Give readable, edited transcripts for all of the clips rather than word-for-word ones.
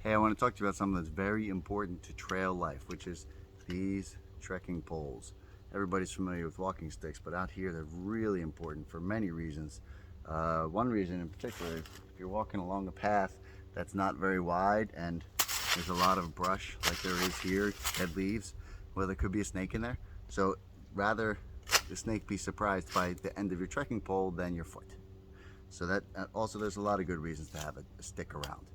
Hey, I want to talk to you about something that's very important to trail life, which is these trekking poles. Everybody's familiar with walking sticks, but out here they're really important for many reasons. One reason in particular, if you're walking along a path that's not very wide and there's a lot of brush like there is here, dead leaves, well, there could be a snake in there. So rather the snake be surprised by the end of your trekking pole than your foot. So that also, there's a lot of good reasons to have a stick around.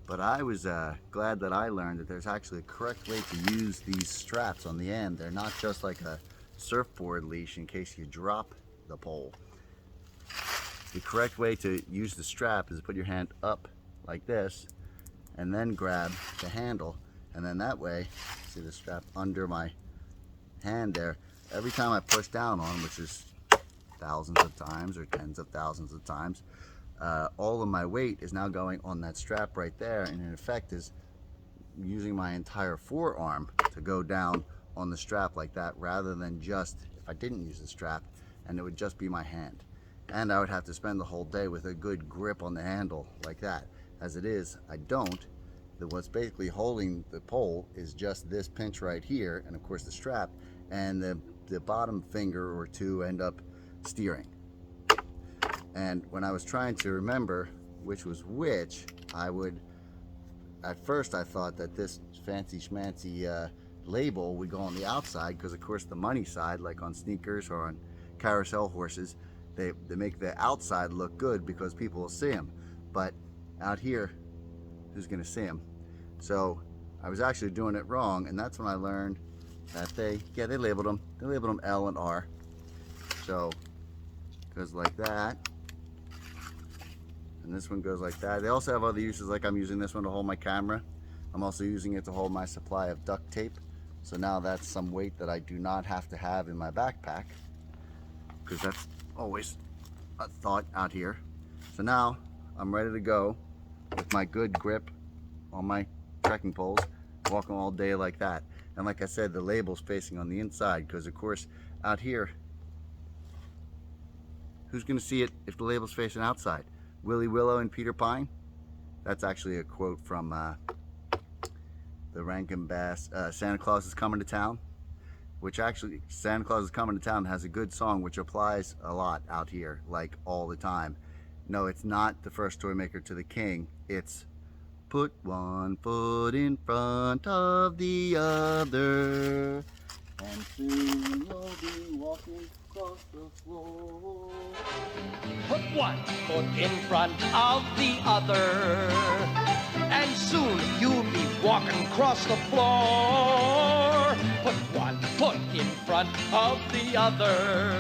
But I was glad that I learned that there's actually a correct way to use these straps on the end. They're not just like a surfboard leash in case you drop the pole. The correct way to use the strap is to put your hand up like this and then grab the handle, and then that way, see the strap under my hand there, every time I push down on, which is thousands of times or tens of thousands of times, all of my weight is now going on that strap right there, and in effect is using my entire forearm to go down on the strap like that, rather than just if I didn't use the strap and it would just be my hand, and I would have to spend the whole day with a good grip on the handle like that. As it is, I don't. What's basically holding the pole is just this pinch right here, and of course the strap, and the bottom finger or two end up steering. And when I was trying to remember which was which, at first I thought that this fancy schmancy label would go on the outside, because of course the money side, like on sneakers or on carousel horses, they make the outside look good because people will see them. But out here, who's gonna see them? So I was actually doing it wrong, and that's when I learned that they labeled them L and R. So it goes like that, and this one goes like that. They also have other uses, like I'm using this one to hold my camera. I'm also using it to hold my supply of duct tape. So now that's some weight that I do not have to have in my backpack, because that's always a thought out here. So now I'm ready to go with my good grip on my trekking poles, walking all day like that. And like I said, the label's facing on the inside, because of course out here, who's going to see it if the label's facing outside? Willie Willow and Peter Pine? That's actually a quote from the Rankin Bass, Santa Claus is Coming to Town, which actually, Santa Claus is Coming to Town has a good song which applies a lot out here, like all the time. No, it's not the first toy maker to the king. It's put one foot in front of the other, and soon you'll be walking across the floor. Put one foot in front of the other, and soon you'll be walking across the floor. Put one foot in front of the other,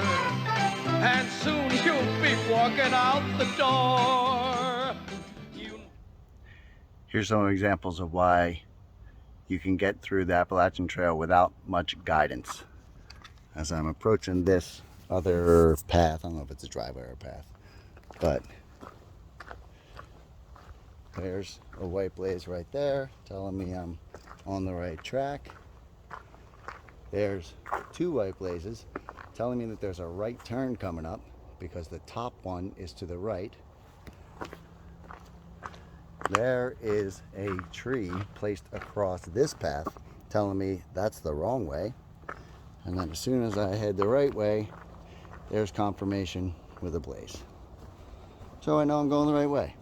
and soon you'll be walking out the door. Here's some examples of why you can get through the Appalachian Trail without much guidance. As I'm approaching this other path, I don't know if it's a driveway or a path, but there's a white blaze right there telling me I'm on the right track. There's two white blazes telling me that there's a right turn coming up, because the top one is to the right. There is a tree placed across this path telling me that's the wrong way. And then as soon as I head the right way, there's confirmation with a blaze. So I know I'm going the right way.